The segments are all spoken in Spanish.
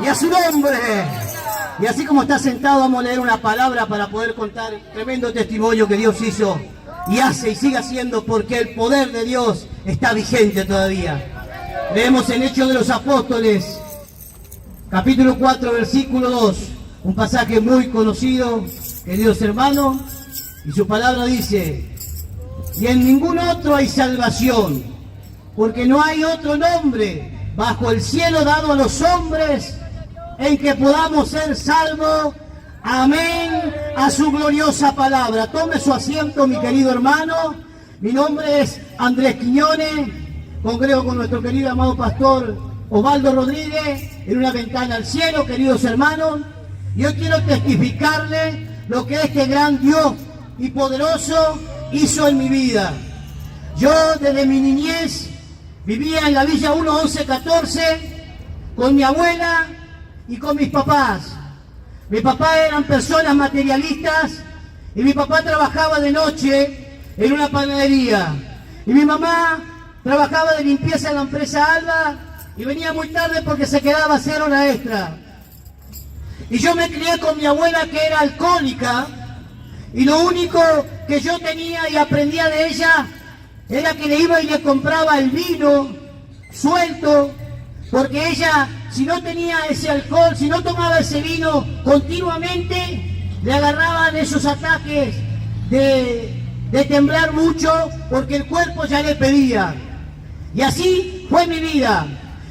y a su nombre. Y así como está sentado, vamos a leer una palabra para poder contar el tremendo testimonio que Dios hizo y hace y sigue haciendo, porque el poder de Dios está vigente todavía. Leemos en Hechos de los Apóstoles, capítulo 4, versículo 2, un pasaje muy conocido, queridos hermanos, y su palabra dice: y en ningún otro hay salvación, porque no hay otro nombre bajo el cielo dado a los hombres en que podamos ser salvos. Amén a su gloriosa palabra. Tome su asiento, mi querido hermano. Mi nombre es Andrés Quiñones. Congrego con nuestro querido amado pastor Osvaldo Rodríguez en una ventana al cielo, queridos hermanos. Y hoy quiero testificarle lo que este gran Dios y poderoso hizo en mi vida. Yo desde mi niñez vivía en la Villa 1114 con mi abuela y con mis papás. Mi papá eran personas materialistas y mi papá trabajaba de noche en una panadería. Y mi mamá trabajaba de limpieza en la empresa Alba y venía muy tarde porque se quedaba a hacer hora extra. Y yo me crié con mi abuela, que era alcohólica, y lo único que yo tenía y aprendía de ella era que le iba y le compraba el vino suelto, porque ella, si no tenía ese alcohol, si no tomaba ese vino continuamente, le agarraban esos ataques de temblar mucho, porque el cuerpo ya le pedía. Y así fue mi vida.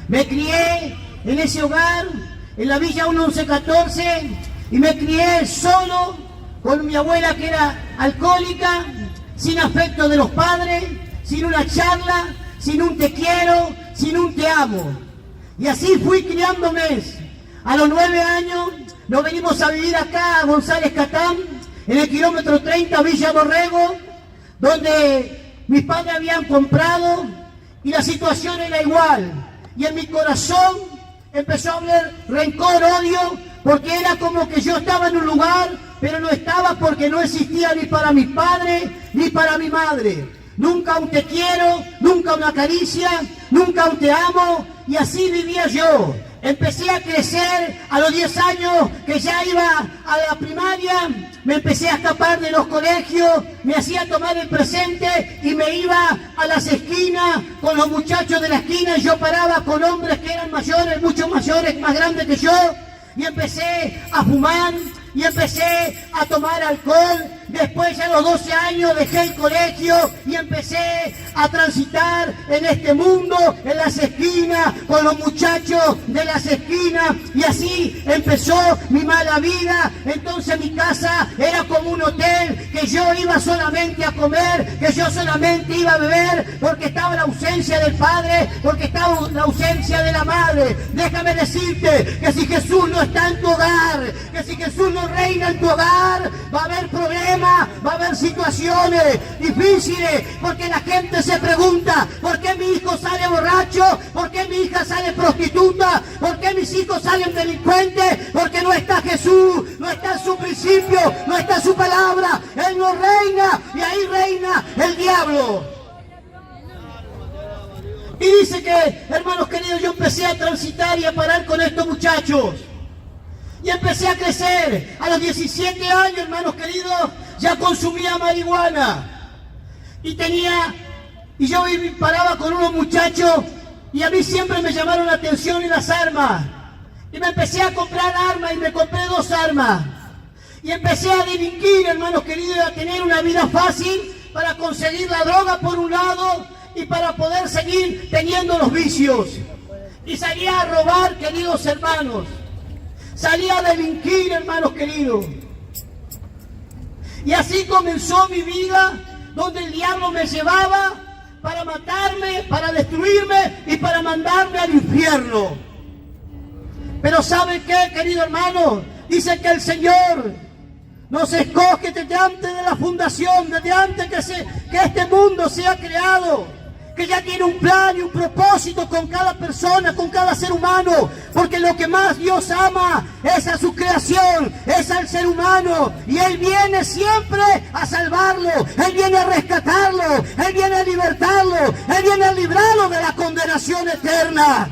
Me crié en ese hogar, en la Villa 1114, y me crié solo con mi abuela, que era alcohólica, sin afecto de los padres, sin una charla, sin un te quiero, sin un te amo. Y así fui criándome. A los 9 años nos venimos a vivir acá a González Catán, en el kilómetro 30, Villa Borrego, donde mis padres habían comprado, y la situación era igual. Y en mi corazón empezó a haber rencor, odio, porque era como que yo estaba en un lugar, pero no estaba, porque no existía ni para mis padres ni para mi madre. Nunca un te quiero, nunca una caricia, nunca un te amo, y así vivía yo. Empecé a crecer a los 10 años, que ya iba a la primaria, me empecé a escapar de los colegios, me hacía tomar el presente y me iba a las esquinas con los muchachos de la esquina, y yo paraba con hombres que eran mayores, mucho mayores, más grandes que yo, y empecé a fumar y empecé a tomar alcohol. Después, ya a los 12 años, dejé el colegio y empecé a transitar en este mundo, en las esquinas, con los muchachos de las esquinas, y así empezó mi mala vida. Entonces mi casa era como un hotel, que yo iba solamente a comer, que yo solamente iba a beber, porque estaba la ausencia del padre, porque estaba la ausencia de la madre. Déjame decirte que si Jesús no está en tu hogar, que si Jesús no reina en tu hogar, va a haber problemas, va a haber situaciones difíciles, porque la gente se pregunta: ¿por qué mi hijo sale borracho? ¿Por qué mi hija sale prostituta? ¿Por qué mis hijos salen delincuentes? Porque no está Jesús, no está su principio, no está su palabra. Él no reina, y ahí reina el diablo. Y dice que, hermanos queridos, yo empecé a transitar y a parar con estos muchachos. Y empecé a crecer. A los 17 años, hermanos queridos, ya consumía marihuana. Y yo paraba con unos muchachos, y a mí siempre me llamaron la atención las armas. Y me empecé a comprar armas, y me compré 2 armas. Y empecé a delinquir, hermanos queridos, a tener una vida fácil para conseguir la droga por un lado y para poder seguir teniendo los vicios. Y salía a robar, queridos hermanos. Salía a delinquir, hermanos queridos. Y así comenzó mi vida, donde el diablo me llevaba para matarme, para destruirme y para mandarme al infierno. Pero ¿saben qué, querido hermano? Dice que el Señor nos escoge desde antes de la fundación, desde antes que este mundo sea creado, que ya tiene un plan y un propósito con cada persona, con cada ser humano, porque lo que más Dios ama es a su creación, es al ser humano, y Él viene siempre a salvarlo, Él viene a rescatarlo, Él viene a libertarlo, Él viene a librarlo de la condenación eterna.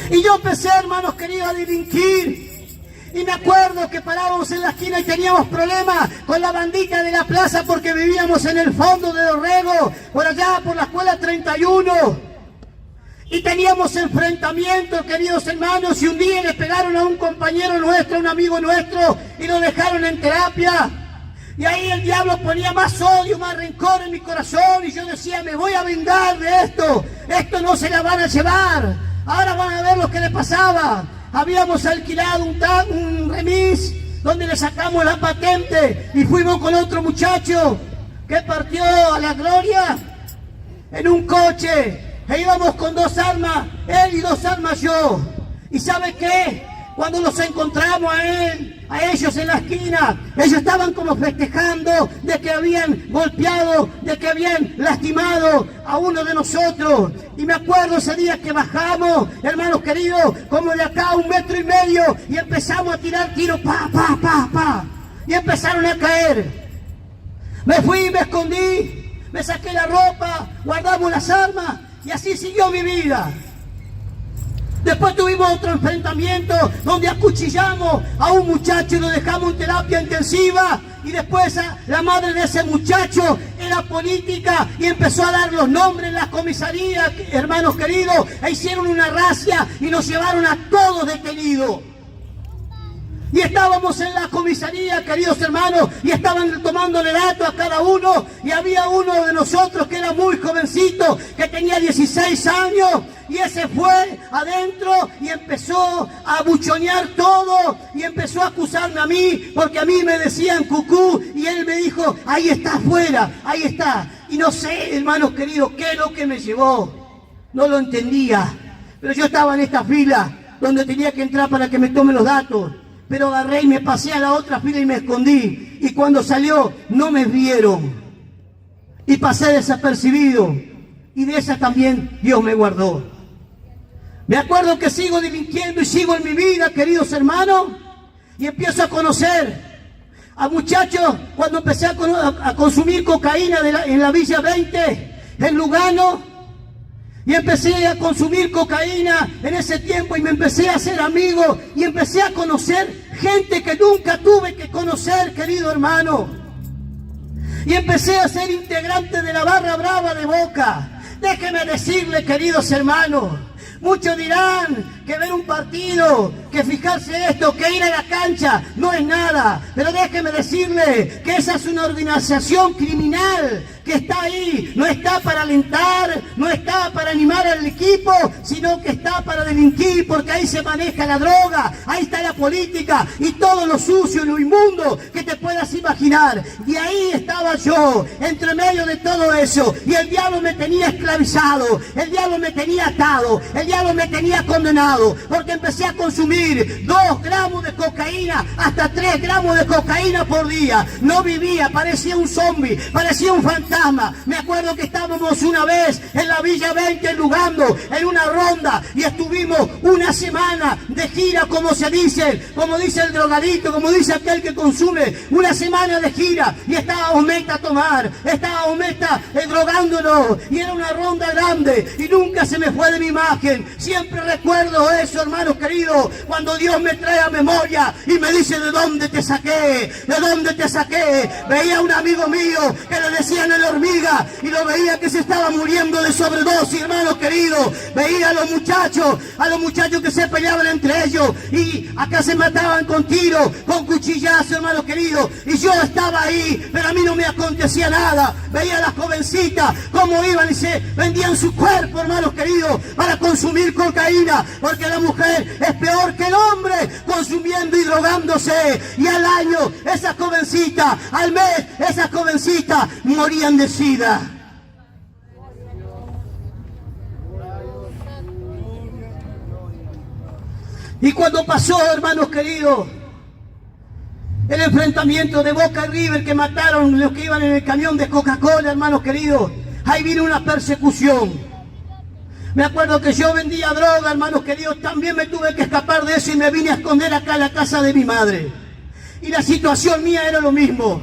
Y yo empecé, hermanos queridos, a delinquir. Y me acuerdo que parábamos en la esquina y teníamos problemas con la bandita de la plaza porque vivíamos en el fondo de Dorrego, por allá por la escuela 31. Y teníamos enfrentamientos, queridos hermanos, y un día le pegaron a un compañero nuestro, a un amigo nuestro, y lo dejaron en terapia. Y ahí el diablo ponía más odio, más rencor en mi corazón, y yo decía, me voy a vengar de esto. Esto no se la van a llevar. Ahora van a ver lo que le pasaba. Habíamos alquilado un remis donde le sacamos la patente y fuimos con otro muchacho que partió a la gloria en un coche. E íbamos con 2 armas, él y 2 armas yo. ¿Y sabe qué? Cuando los encontramos a ellos en la esquina, ellos estaban como festejando de que habían golpeado, de que habían lastimado a uno de nosotros. Y me acuerdo ese día que bajamos, hermanos queridos, como de acá a 1,5 metros, y empezamos a tirar tiros, pa, pa, pa, pa. Y empezaron a caer. Me fui, me escondí, me saqué la ropa, guardamos las armas, y así siguió mi vida. Después tuvimos otro enfrentamiento donde acuchillamos a un muchacho y lo dejamos en terapia intensiva. Y después la madre de ese muchacho era política y empezó a dar los nombres en la comisaría, hermanos queridos, e hicieron una racia y nos llevaron a todos detenidos. Y estábamos en la comisaría, queridos hermanos, y estaban tomándole datos a cada uno, y había uno de nosotros que era muy jovencito, que tenía 16 años, y ese fue adentro y empezó a buchonear todo, y empezó a acusarme a mí, porque a mí me decían cucú, y él me dijo, ahí está afuera, ahí está. Y no sé, hermanos queridos, qué es lo que me llevó, no lo entendía, pero yo estaba en esta fila, donde tenía que entrar para que me tomen los datos. Pero agarré y me pasé a la otra fila y me escondí. Y cuando salió, no me vieron. Y pasé desapercibido. Y de esa también Dios me guardó. Me acuerdo que sigo delinquiendo y sigo en mi vida, queridos hermanos. Y empiezo a conocer a muchachos cuando empecé a consumir cocaína en la Villa 20, en Lugano. Y empecé a consumir cocaína en ese tiempo y me empecé a hacer amigo y empecé a conocer gente que nunca tuve que conocer, querido hermano. Y empecé a ser integrante de la barra brava de Boca. Déjeme decirle, queridos hermanos, muchos dirán que ver un partido, que fijarse esto, que ir a la cancha, no es nada. Pero déjeme decirle que esa es una organización criminal que está ahí, no está para alentar, no está para animar al equipo, sino que está para delinquir, porque ahí se maneja la droga, ahí está la política y todo lo sucio y lo inmundo que te puedas imaginar. Y ahí estaba yo, entre medio de todo eso, y el diablo me tenía esclavizado, el diablo me tenía atado, el diablo me tenía condenado, porque empecé a consumir 2 gramos de cocaína, hasta 3 gramos de cocaína por día. No vivía, parecía un zombie, parecía un fantasma. Me acuerdo que estábamos una vez en la Villa 20 en Lugano, en una ronda, y estuvimos una semana de gira, como se dice, como dice el drogadito, como dice aquel que consume, una semana de gira, y estábamos meta a tomar, estábamos meta drogándonos, y era una ronda grande, y nunca se me fue de mi imagen. Siempre recuerdo eso, hermanos queridos, cuando Dios me trae a memoria y me dice, ¿de dónde te saqué? ¿De dónde te saqué? Veía a un amigo mío que le decían el hormiga y lo veía que se estaba muriendo de sobredosis, hermanos queridos. Veía a los muchachos que se peleaban entre ellos y acá se mataban con tiros, con cuchillazos, hermanos queridos. Y yo estaba ahí, pero a mí no me acontecía nada. Veía a las jovencitas cómo iban y se vendían su cuerpo, hermanos queridos, para consumir cocaína, porque la mujer es peor que el hombre consumiendo y drogándose. Y al año, esas jovencitas, al mes, esas jovencitas morían de SIDA. Y cuando pasó, hermanos queridos, el enfrentamiento de Boca y River, que mataron los que iban en el camión de Coca-Cola, hermanos queridos, ahí vino una persecución. Me acuerdo que yo vendía droga, hermanos queridos, también me tuve que escapar de eso y me vine a esconder acá a la casa de mi madre. Y la situación mía era lo mismo.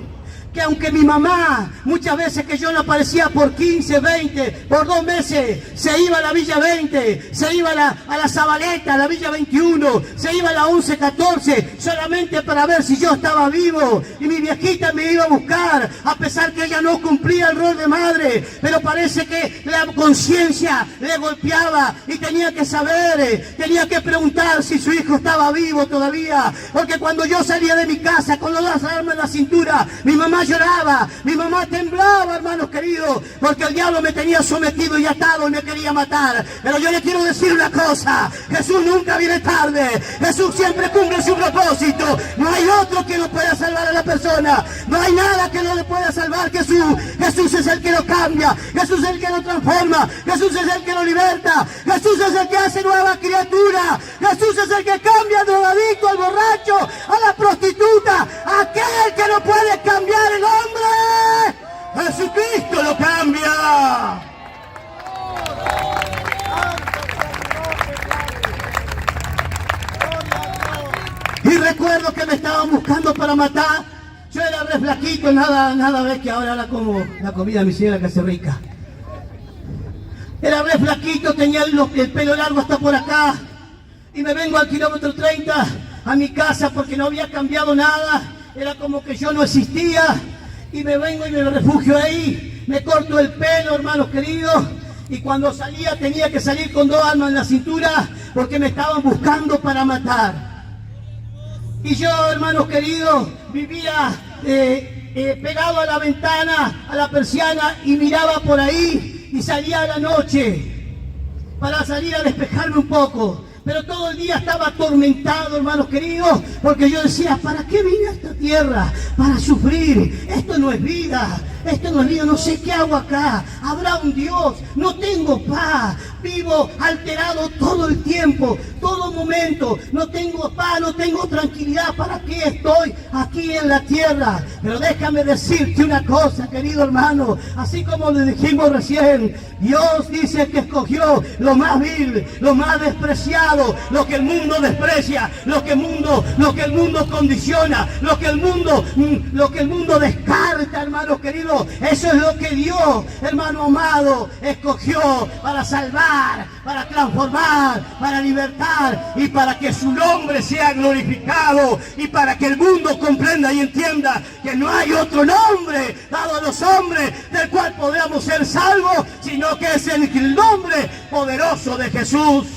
que aunque mi mamá, muchas veces que yo no aparecía por 15, 20, por 2 meses, se iba a la Villa 20, se iba a la Zabaleta, a la Villa 21, se iba a la 11, 14, solamente para ver si yo estaba vivo. Y mi viejita me iba a buscar, a pesar que ella no cumplía el rol de madre, pero parece que la conciencia le golpeaba y tenía que saber, tenía que preguntar si su hijo estaba vivo todavía, porque cuando yo salía de mi casa con las armas en la cintura, mi mamá lloraba, mi mamá temblaba, hermanos queridos, porque el diablo me tenía sometido y atado y me quería matar. Pero yo le quiero decir una cosa: Jesús nunca viene tarde, Jesús siempre cumple su propósito. No hay otro que lo pueda salvar a la persona, no hay nada que no le pueda salvar. Jesús es el que lo cambia, Jesús es el que lo transforma, Jesús es el que lo liberta, Jesús es el que hace nueva criatura, Jesús es el que cambia al drogadicto, al borracho, a la prostituta, aquel que no puede cambiar el hombre, Jesucristo lo cambia. Y recuerdo que me estaban buscando para matar. Yo era re flaquito, nada ves que ahora como la comida de mi señora que hace rica. Era re flaquito, tenía el pelo largo hasta por acá. Y me vengo al kilómetro 30 a mi casa porque no había cambiado nada. Era como que yo no existía. Y me vengo y me refugio ahí. Me corto el pelo, hermanos queridos. Y cuando salía tenía que salir con 2 armas en la cintura porque me estaban buscando para matar. Y yo, hermanos queridos, vivía pegado a la ventana, a la persiana, y miraba por ahí y salía a la noche para salir a despejarme un poco. Pero todo el día estaba atormentado, hermanos queridos, porque yo decía: ¿para qué vine a esta tierra? Para sufrir. Esto no es vida. Esto no es vida, no sé qué hago acá. Habrá un Dios, no tengo paz, vivo alterado todo el tiempo, todo momento, no tengo paz, no tengo tranquilidad. ¿Para qué estoy aquí en la tierra? Pero déjame decirte una cosa, querido hermano, así como le dijimos recién, Dios dice que escogió lo más vil, lo más despreciado, lo que el mundo desprecia, lo que el mundo condiciona, lo que el mundo descarta, hermanos queridos. Eso es lo que Dios, hermano amado, escogió para salvar, para transformar, para libertar y para que su nombre sea glorificado y para que el mundo comprenda y entienda que no hay otro nombre dado a los hombres del cual podamos ser salvos, sino que es el nombre poderoso de Jesús.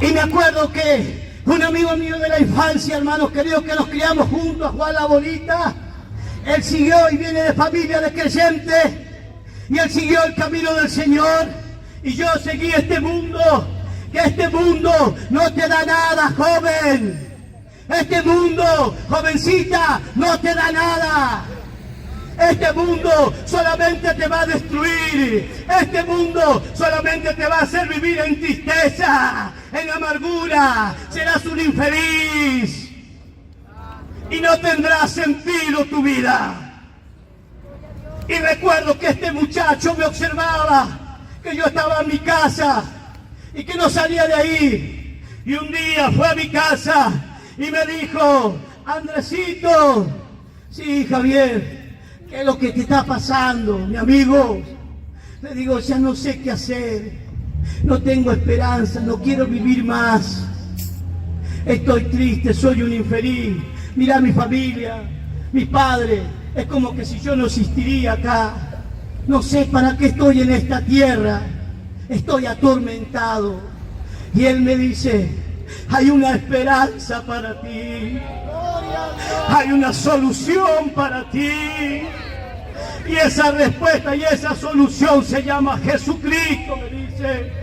Y me acuerdo que un amigo mío de la infancia, hermanos queridos, que nos criamos juntos a jugar la bolita, él siguió y viene de familia de creyentes, y él siguió el camino del Señor, y yo seguí este mundo, que este mundo no te da nada, joven. Este mundo, jovencita, no te da nada. Este mundo solamente te va a destruir. Este mundo solamente te va a hacer vivir en tristeza, en amargura. Serás un infeliz y no tendrá sentido tu vida. Y recuerdo que este muchacho me observaba, que yo estaba en mi casa y que no salía de ahí. Y un día fue a mi casa y me dijo: Andresito, sí, Javier, ¿qué es lo que te está pasando, mi amigo? Le digo: ya no sé qué hacer, no tengo esperanza, no quiero vivir más. Estoy triste, soy un infeliz. Mirá mi familia, mi padre, es como que si yo no existiría acá. No sé para qué estoy en esta tierra, estoy atormentado. Y él me dice: hay una esperanza para ti, hay una solución para ti. Y esa respuesta y esa solución se llama Jesucristo, me dice.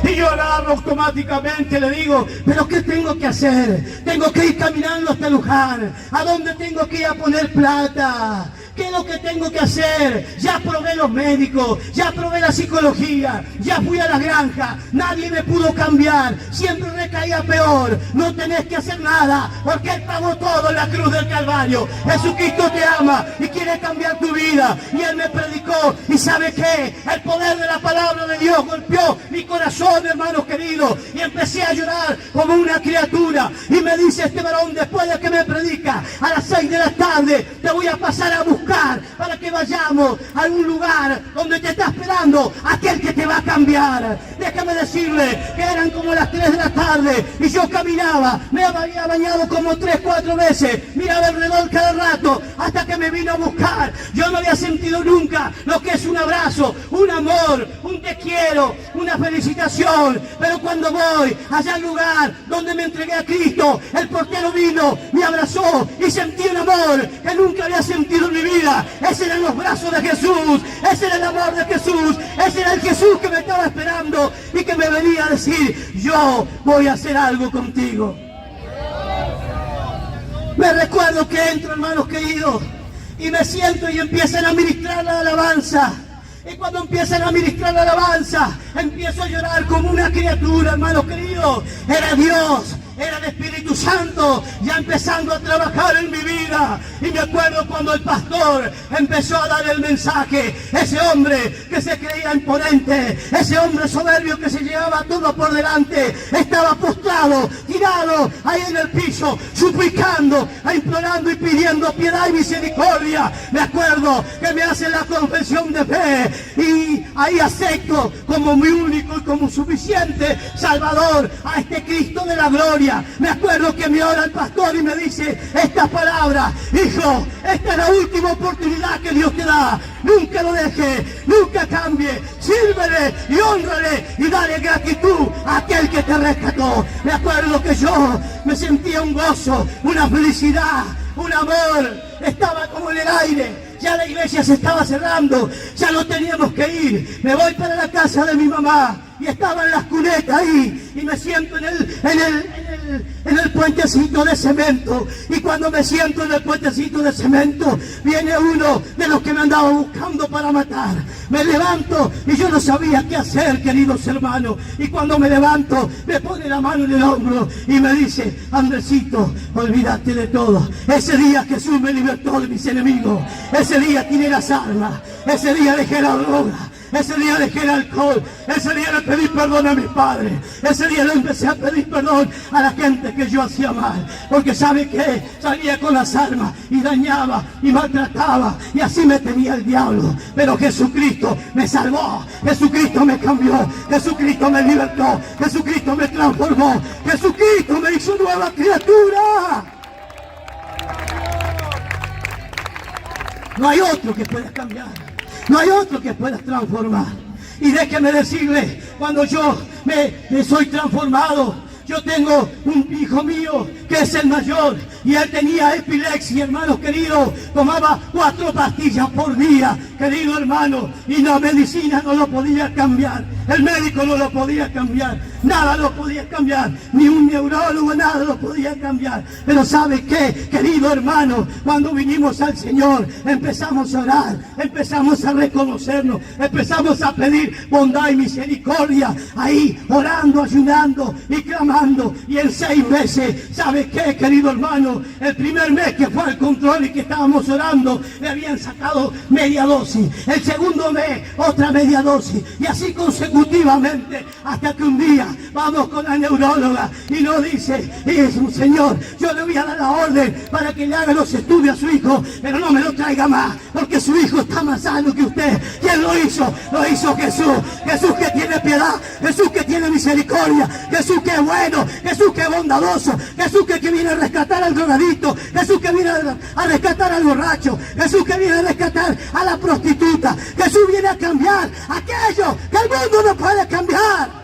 Y yo agarro automáticamente, le digo: ¿pero qué tengo que hacer? Tengo que ir caminando hasta Luján. ¿A dónde tengo que ir a poner plata? ¿Qué es lo que tengo que hacer? Ya probé los médicos, ya probé la psicología, ya fui a la granja, nadie me pudo cambiar, siempre recaía peor. No tenés que hacer nada, porque Él pagó todo en la cruz del Calvario. Jesucristo te ama y quiere cambiar tu vida. Y Él me predicó, y ¿sabe qué? El poder de la palabra de Dios golpeó mi corazón, hermanos queridos, y empecé a llorar como una criatura. Y me dice este varón, después de que me predica, a las 6 de la tarde te voy a pasar a buscar para que vayamos a un lugar donde te está esperando aquel que te va a cambiar. Déjame decirle que eran como las 3 de la tarde y yo caminaba, me había bañado como 3, 4 veces, miraba alrededor cada rato hasta que me vino a buscar. Yo no había sentido nunca lo que es un abrazo, un amor, un te quiero, una felicitación. Pero cuando voy allá al lugar donde me entregué a Cristo, el portero vino, me abrazó y sentí un amor que nunca había sentido en mi vida. Ese eran los brazos de Jesús, ese era el amor de Jesús, ese era el Jesús que me estaba esperando y que me venía a decir, yo voy a hacer algo contigo. Me recuerdo que entro, hermanos queridos, y me siento y empiezan a ministrar la alabanza. Y cuando empiezan a ministrar la alabanza, empiezo a llorar como una criatura, hermanos queridos. Era Dios, era el Espíritu Santo ya empezando a trabajar en mi vida. Y me acuerdo cuando el pastor empezó a dar el mensaje, ese hombre que se creía imponente, ese hombre soberbio que se llevaba todo por delante, estaba postrado, tirado ahí en el piso, suplicando, implorando y pidiendo piedad y misericordia. Me acuerdo que me hace la confesión de fe y ahí acepto como mi único y como suficiente Salvador a este Cristo de la gloria. Me acuerdo que me ora el pastor y me dice esta palabra: hijo, esta es la última oportunidad que Dios te da. Nunca lo deje, nunca cambie. Sírvele y honrale y dale gratitud a aquel que te rescató. Me acuerdo que yo me sentía un gozo, una felicidad, un amor. Estaba como en el aire. Ya la iglesia se estaba cerrando, ya no teníamos que ir. Me voy para la casa de mi mamá y estaban las cunetas ahí y me siento en el puentecito de cemento. Y cuando me siento en el puentecito de cemento, viene uno de los que me andaba buscando para matar. Me levanto y yo no sabía qué hacer, queridos hermanos. Y cuando me levanto, me pone la mano en el hombro y me dice: Andresito, olvídate de todo. Ese día Jesús me libertó de mis enemigos. Ese día tiré las armas. Ese día dejé la droga. Ese día dejé el alcohol. Ese día le pedí perdón a mi padre. Ese día le empecé a pedir perdón a la gente que yo hacía mal. Porque ¿sabe qué? Salía con las armas y dañaba y maltrataba. Y así me tenía el diablo. Pero Jesucristo me salvó. Jesucristo me cambió. Jesucristo me libertó. Jesucristo me transformó. Jesucristo me hizo nueva criatura. No hay otro que pueda cambiar. No hay otro que pueda transformar. Y déjeme decirle, cuando yo me soy transformado, yo tengo un hijo mío que es el mayor y él tenía epilepsia, hermanos queridos, tomaba 4 pastillas por día, querido hermano, y la medicina no lo podía cambiar, el médico no lo podía cambiar, nada lo podía cambiar, ni un neurólogo, nada lo podía cambiar. Pero ¿sabe qué, querido hermano? Cuando vinimos al Señor, empezamos a orar, empezamos a reconocernos, empezamos a pedir bondad y misericordia, ahí orando, ayunando y clamando. Y en 6 meses, ¿sabe qué, querido hermano? El primer mes que fue al control y que estábamos orando, le habían sacado media dosis. El segundo mes, otra media dosis. Y así consecutivamente, hasta que un día vamos con la neuróloga y nos dice: Señor, yo le voy a dar la orden para que le haga los estudios a su hijo, pero no me lo traiga más, porque su hijo está más sano que usted. ¿Quién lo hizo? Lo hizo Jesús. Jesús que tiene piedad, Jesús que tiene misericordia, Jesús que es bueno, Jesús que es bondadoso, Jesús que viene a rescatar al drogadicto, Jesús que viene a rescatar al borracho, Jesús que viene a rescatar a la prostituta. Jesús viene a cambiar aquello que el mundo no puede cambiar.